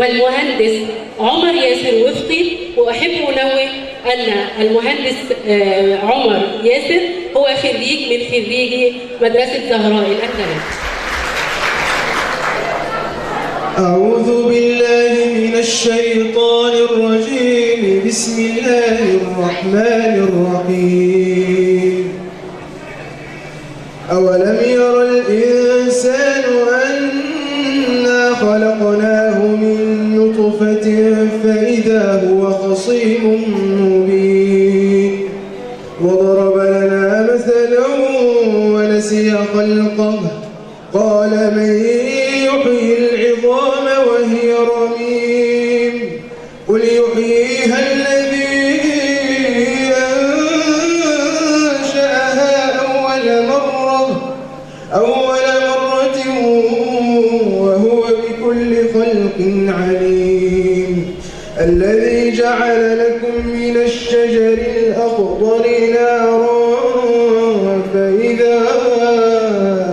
والمهندس عمر ياسر وفقي. وأحب أنوه أن المهندس عمر ياسر هو خريج من خريجي مدرسة زهراء الأندلس. أعوذ بالله من الشيطان الرجيم. بسم الله الرحمن الرحيم. أولم ير الإنسان أنا خلقناه من نطفة فإذا هو خصيم مبين. وضرب لنا مثلا ونسي خلقه قال من يحيي العظام وهي رميم قل يحييها الذي أنشأها أول مرة وهو بكل خلق عليم. الذي جعل لكم من الشجر الأخضر نارا فإذا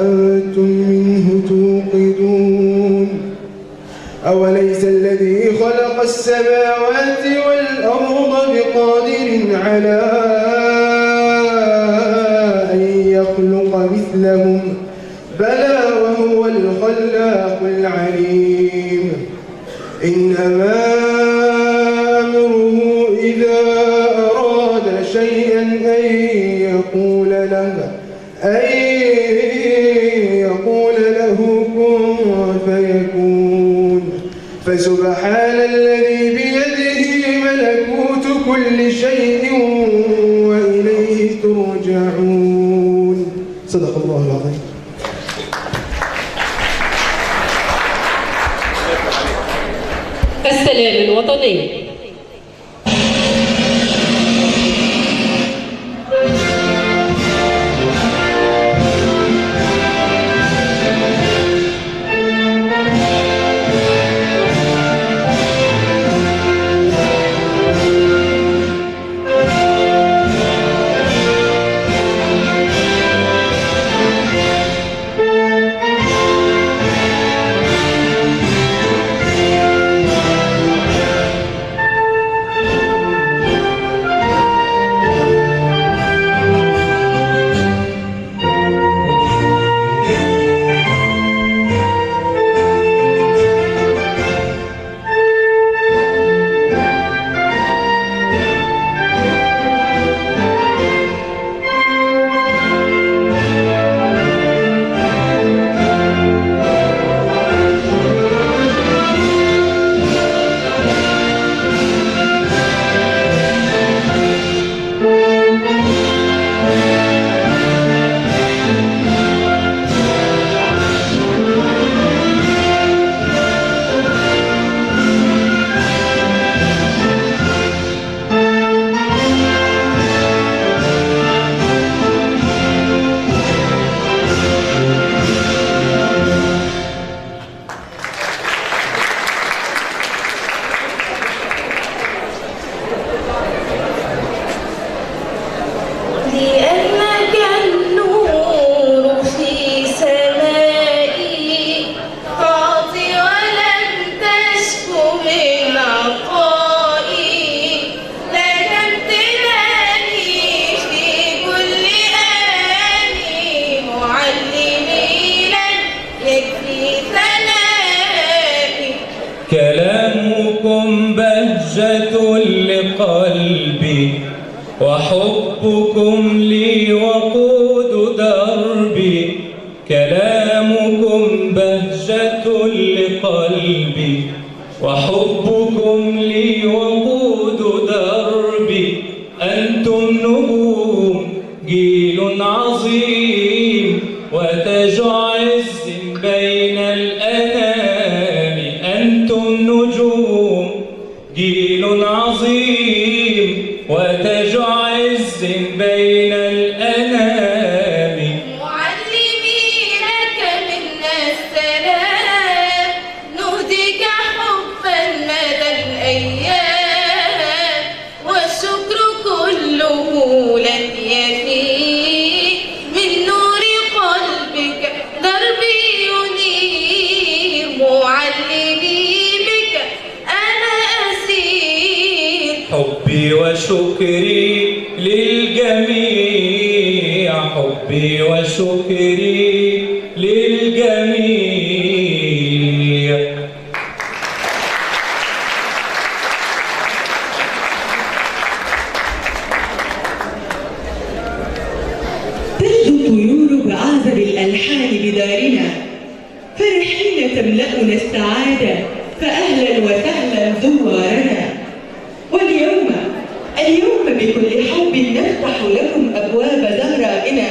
أنتم منه توقدون. أوليس الذي خلق السماوات والأرض بقادر على أن يخلق مثلهم بلى وهو الخلاق العليم. إنما أمره إذا أراد شيئا أن يقول له كن فيكون. فسبحان الذي بيده ملكوت كل شيء وإليه ترجعون. صدق الله العظيم. السلام الوطني. كلامكم بهجة لقلبي وحبكم لي وقود دربي. كلامكم بهجة لقلبي وحبكم لي وقود دربي. أنتم نجوم جيل عظيم وتاج عز بين الأنام. أنتم نجوم جيل عظيم وتاج عز بين الأنام. معلمين منا السلام نهديك حبا مدى الأيام. والشكر كله لن يفيد من نور قلبك حبي وشكري للجميع، حبي وشكري للجميع. تجد الطيور بأعذب الألحان بدارنا، فرحين تملأنا السعادة، فأهلا وسهلا زوارنا. واليوم بكل حب نفتح لكم أبواب زهرائنا.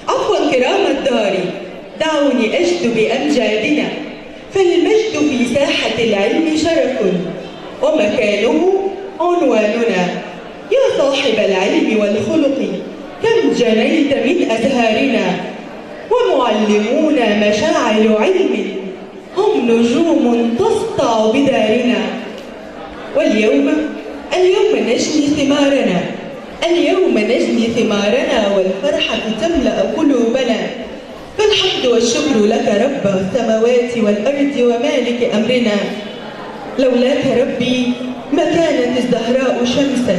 عفوا كرام الدار، دعوني أجد بأمجادنا، فالمجد في ساحة العلم شرف، ومكانه عنواننا. يا صاحب العلم والخلق، كم جنيت من أزهارنا، ومعلمونا مشاعر علم، هم نجوم تسطع بدارنا. واليوم نجني ثمارنا، والفرحة تملأ قلوبنا. فالحمد والشكر لك رب السماوات والأرض ومالك أمرنا. لولاك ربي ما كانت الزهراء شمسا،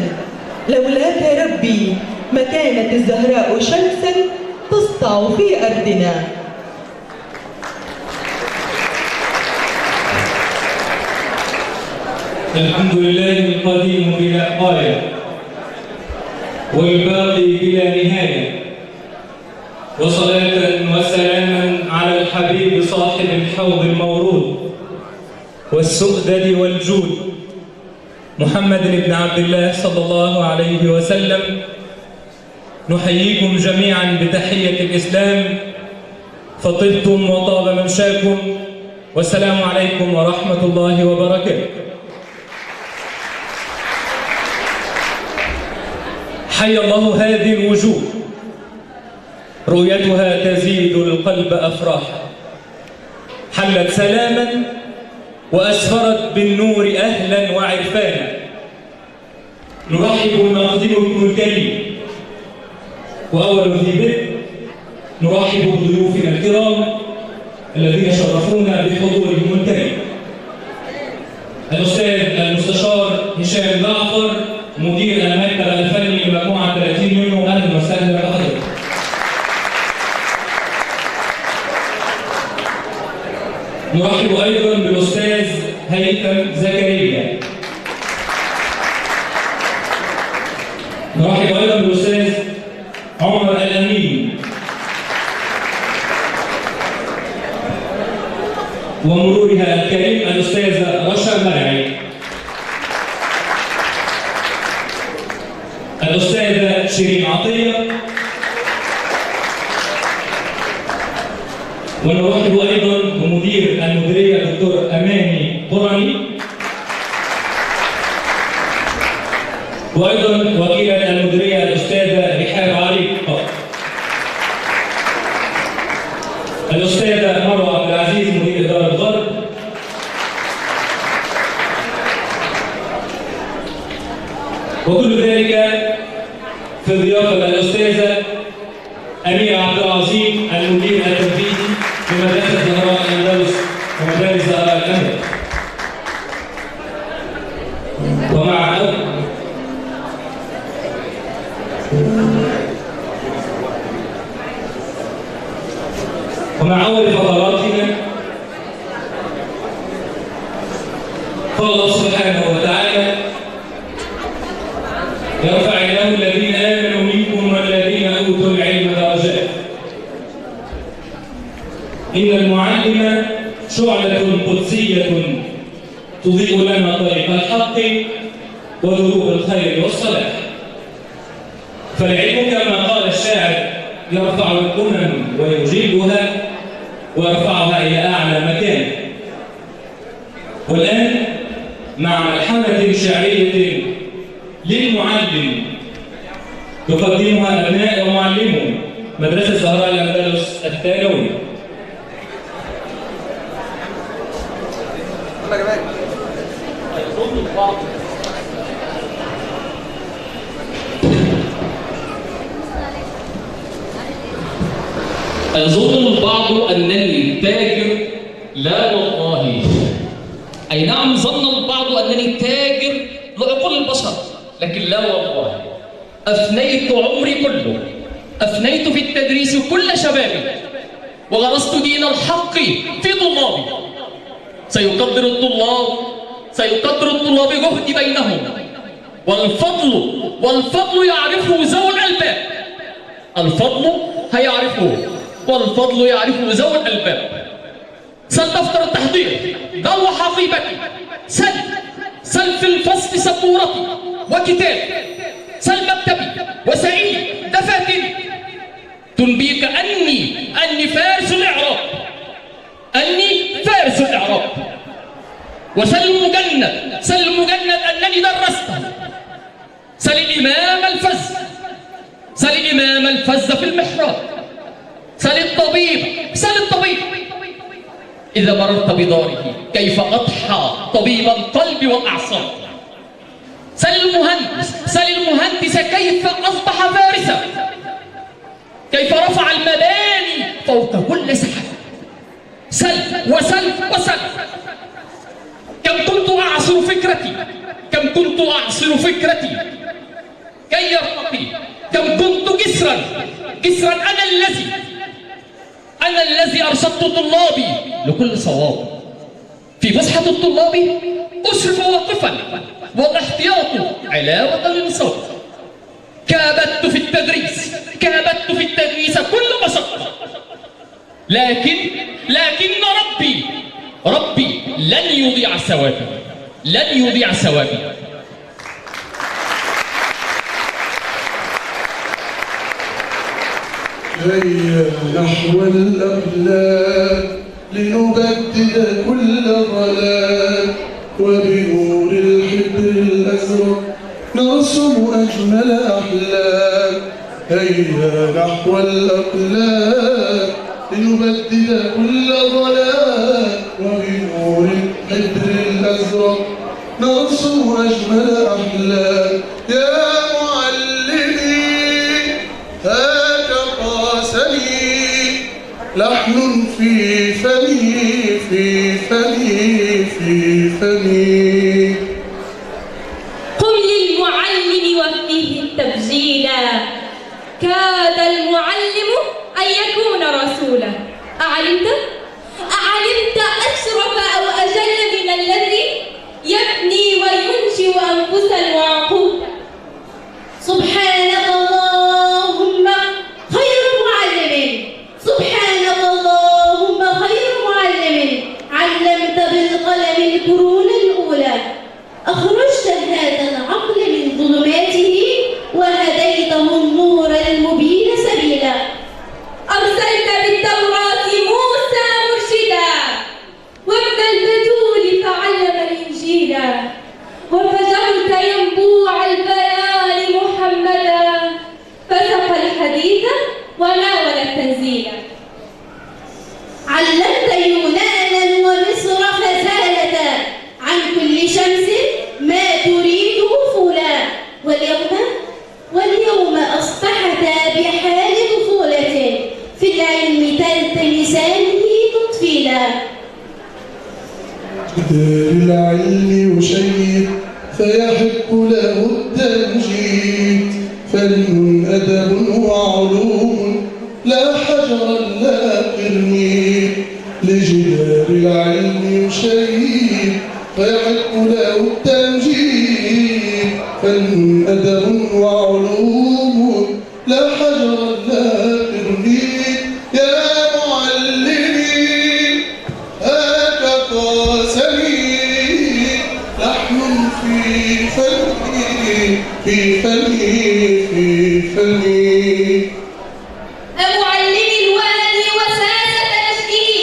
لولاك ربي ما كانت الزهراء شمسا تسطع في أرضنا. الحمد لله القديم بلا غاية، والباقي بلا نهاية، وصلاة وسلاما على الحبيب صاحب الحوض المورود والسؤدد والجود، محمد بن عبد الله صلى الله عليه وسلم. نحييكم جميعا بتحية الإسلام، فطبتم وطاب ممشاكم، والسلام عليكم ورحمة الله وبركاته. حي الله هذه الوجوه، رؤيتها تزيد القلب أفراحا، حلت سلاما وأسفرت بالنور أهلا وعرفانا. نرحب بمقدمكم الكريم، وأول ذي بدء نرحب بضيوفنا الكرام الذين شرفونا بحضورهم الكريم. الأستاذ المستشار هشام جعفر، مدير المكتب الفني لمجموعة 30 يونيو، أهلا وسهلا بحضرتك. نرحب أيضا بالأستاذ هيثم زكريا. نرحب أيضا بالأستاذ عمر الأمين، ومرورها الكريم الأستاذة رشا مرعي، الأستاذة شيرين عطية، ونرحب أيضا بمدير المديرية الدكتور أماني قرني، وأيضا وكيلة المديرية الأستاذة رحاب علي، الأستاذة مروة عبد العزيز مدير إدارة الغرب، وكل ذلك في ضيافة الأستاذة أميرة عبد العظيم المدير التنفيذي لمدرسة زهراء الأندلس ومدارس زهراء الأندلس. ومع أول فقراتنا قال الله سبحانه وتعالى: يرفع الله الذين آمنوا منكم والذين أوتوا العلم درجات. إن المعلم شعلة قدسية تضيء لنا طريق الحق ودروب الخير والصلاح. فالعلم كما قال الشاعر يرفع الأمم ويجيبها ويرفعها إلى أعلى مكان. والآن مع ملحمة شعرية للمعلم يقدمها أبناء ومعلمون مدرسة زهراء الأندلس الثانوي. يظن البعض أنني تاجر. لا والله. أي نعم، ظن البعض أنني تاجر لعقول البشر، لكن لا والله، أفنيت عمري كله، أفنيت في التدريس كل شبابي، وغرست دين الحق في طلابي. سيقدر الطلاب جهدي بينهم، والفضل يعرفه ذو الألباب. الفضل هيعرفه، والفضل يعرفه ذو الألباب. سل دفتر التحضير بل وحقيبتي، سل في الفصل سبورتي وكتاب، سل مكتبي وسائلي دفاتري، تنبيك أني فارس الإعراب، وسل المجند أنني درست. سل الإمام الفز في المحراب، سل الطبيب إذا مررت بداره كيف أضحى طبيب القلب والأعصاب. سل المهندس كيف أصبح فارسا، كيف رفع المباني فوق كل سحاب. سل كم كنت أعصر فكرتي كي يرتقي، كم كنت جسرا أنا الذي أرشدت طلابي لكل صواب. في فسحة الطلاب أشرف واقفا، والاحتياط علاوة للصوت. كابدت في التدريس كل مشقة، لكن ربي لن يضيع ثوابي. هيا نحو الأقلام لنبدد كل ضلال، وبنور الحبر الأزرق نرسم أجمل أحلام. هيا نحو الأقلام لنبدد كل ضلال، وبنور الحبر الأزرق نرسم أجمل أحلام. يا معلمي هاك قاسمي، لحن في فمي. قم للمعلم وفيه التبجيلا، كاد المعلم أن يكون رسولا. أعلمت أشرف أو أجل من الذي يبني وينشئ أنفسا وعقولا. سبحانك اللهم خير معلم، سبحانك اللهم خير معلم، علمت بالقلم القرون الأولى، أخرجت هذا العقل من ظلماته وهديته النور المبين سبيلا. أرسلت بالتوراة موسى مرشدا، وابن البتول تعلم الإنجيلا، وفجرت ينبوع البيان محمدا، فسق الحديث وناول التنزيل. علمت يونانا ومصر فزالت عن كل شمس ما تريد أفولا، واليوم أصبحتا بحال طفولة في العلم تلتمسانه تطفيلا. دار العلم يشيد فيحق له التمجيد، فن أدب وعلوم لا حجرا لا قرنين. لجدار العلم يشيد فيحق له التمجيد، فن أدب وعلوم لا حجرا لا قرنين. يا معلمي هاك قاسمي، لحن في فمي. أمعلم الوالي وساسة نشئه،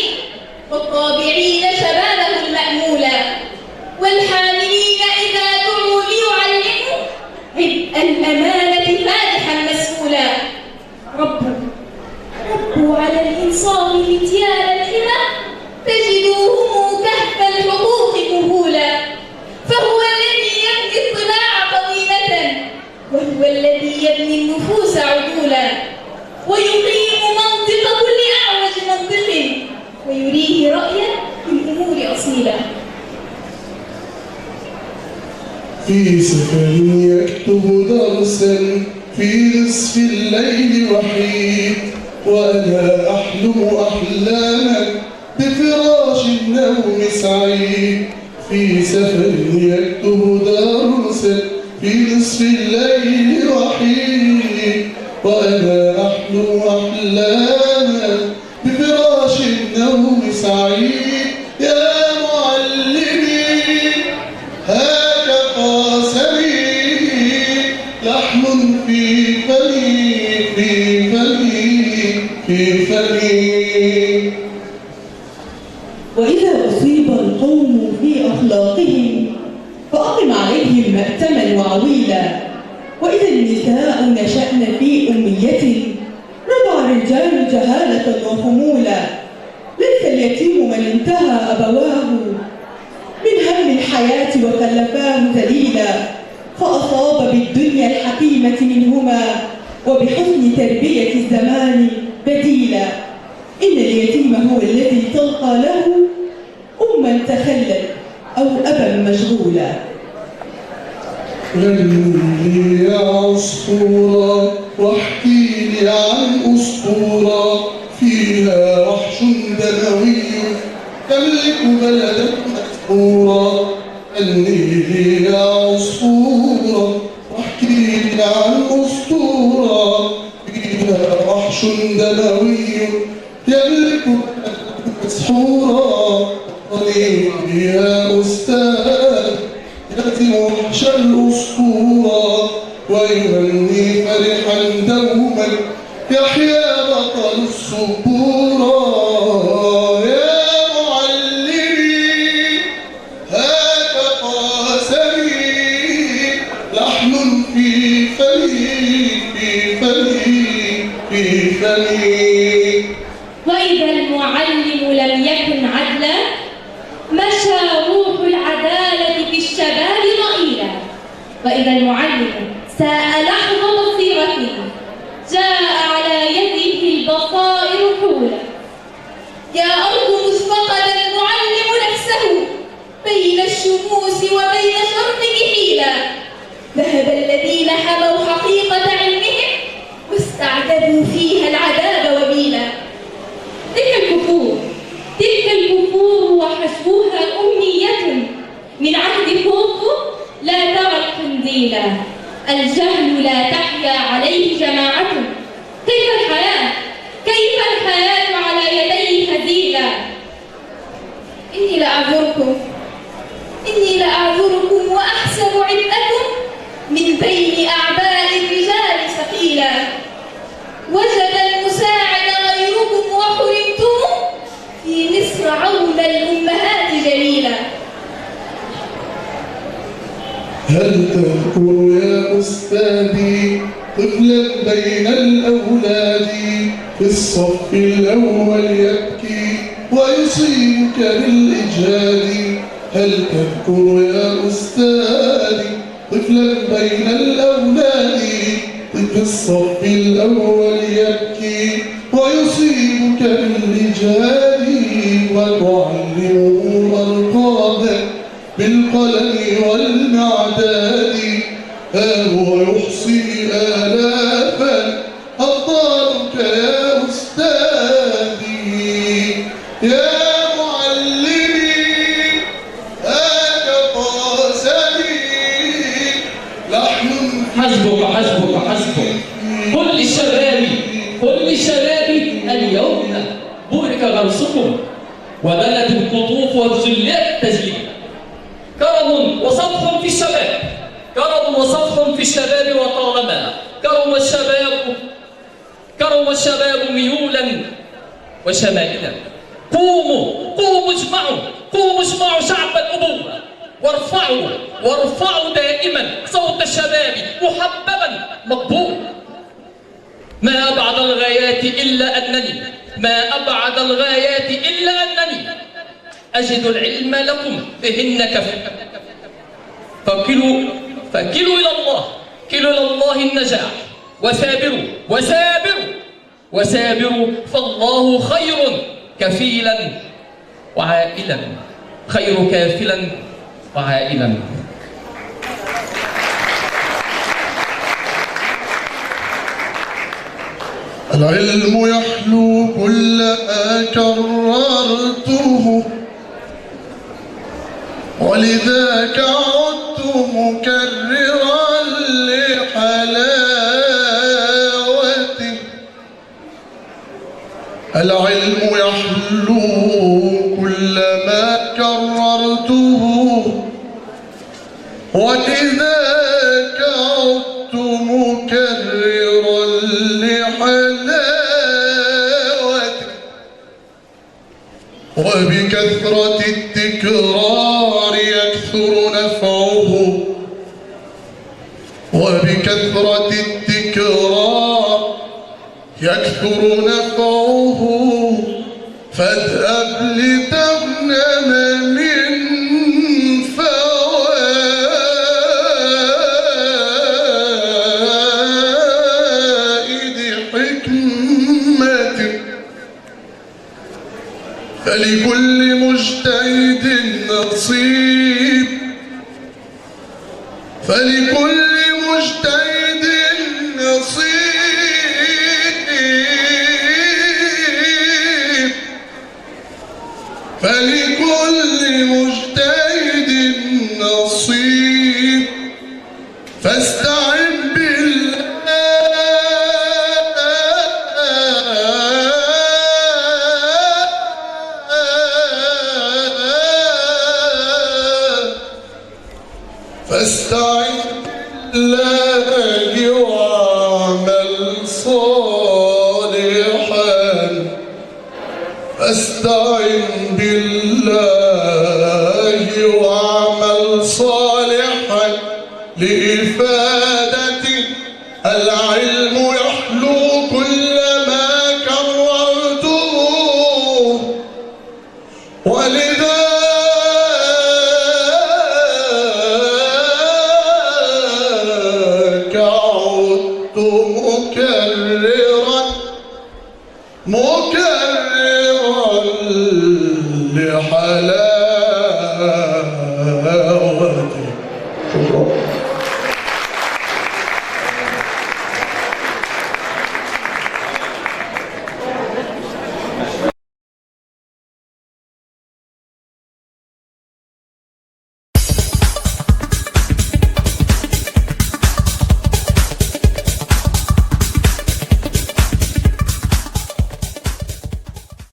والطابعين شبابه المأمولا، والحاملين إذا دعوا ليعلموا عبء الأمانة فادحا مسؤولا. ربوا على الإنصاف فتيان الحمى، تجدوهم كهف الحقوق كهولا. فهو الذي يبني الطباع قويمة، وهو الذي يبني النفوس عقولا، ويقيم منطق كل أعوج منطق، ويريه رأيا في الأمور أصيلا. في سفر يكتب درسا في نصف الليل وحيد، وأنا أحلم أحلاما بفراش النوم سعيد. في سفر يكتب درسا في نصف الليل وحيد، وأنا أحلم أحلاما بفراش النوم سعيد. يا معلمي هاك قاسمي، لحم في فمي في فمي في فمي. وإذا أصيب القوم في أخلاقهم فأقم عليهم مأتما وعويلا، وإذا النساء نشأن في أمية رضع الرجال جهالة وخمولا. ليس اليتيم من انتهى أبواه من هم الحياة وكلفاه ذليلا، فأصاب بالدنيا الحكيمة منهما وبحسن تربية الزمان بديلا. إن اليتيم هو الذي تلقى له أما تخلت أو أبا مشغولا. غني يا عصفورة واحكي لي عن أسطورة فيها وحش دموي تملك بلدا مسحورا. غني لي يا عصفورة واحكي لي عن أسطورة فيها وحش دموي يملك بلدا مسحورا. غني لي يا أستاذ يأتي وحش الأسطورة ويغني فرحا دوما يحيا بطل الصبورة. يا معلمي هاك قاسمي، لحم في فمي في فمي في فمي. وإذا المعلم لم يكن عدلا مشى روح العدالة في الشباب ضئيلا. وإذا المعلم ساء لحظ بصيرته جاء على يده البصائر حولا. يا أرض مذ فقد المعلم نفسه بين الشموس وبين شرقك حيلا. ذهب الذين حموا حقيقة علمهم واستعجبوا فيها العذاب وبيلا. تلك الكفور وحسبوها أمنية من عهد خوفو لا ترى القنديلا. الجهل لا تحيا عليه جماعة. كيف الحياة على يديه هزيلا. إني لأعذركم وأحسب عبئكم من بين أعباء الرجال ثقيلا. وجد المساعد غيركم وحرمتم في مصر عون الأمهات جليلا. هل تذكر يا أستاذي طفلا بين الأولاد في الصف الأول يبكي ويصيبك بالإجهاد؟ هل تذكر يا أستاذي طفلا بين الأولاد في الصف الأول يبكي ويصيبك بالإجهاد؟ وتعلمه ألقابا بالقلم والمعداد، ها هو يحصي آلافا أبطالك يا أستاذي. يا معلمي هاك قاسمي، لحم حسبك. كل شبابي اليوم بورك غرسكم وبلد القطوف وذلات تجليل. كرم وصفح في الشباب وطالما كرم الشباب ميولا وشمائلا. قوموا اجمعوا شعب الأبوة وارفعوا دائما صوت الشباب محببا مقبول. ما أبعد الغايات إلا أنني أجد العلم لكم بهن كفى. فكلوا إلى الله النجاح وسابروا فالله خير كافلا وعائلا. العلم يحلو كلما كررته ولذاك عدت مكررا لحلاوته. العلم يحلو كلما كررته ولذاك عدت مكررا لحلاوته. وبكثرة التكرار يكثر نفعه وبكثرة التكرار يكثر نفعه. فاذهب لتغنم من فوائد حكمته. فلكل مجتهد نصيب فلكل مجتهد نصيب فلكل مجتهد نصيب. فاستعن بالله فاستعن بالله واعمل صالحا. فاستعن بالله واعمل صالحا لإفادة العلم يحلو كلما كررته ولذاك عدت مكررا لحلاوته. شكرا.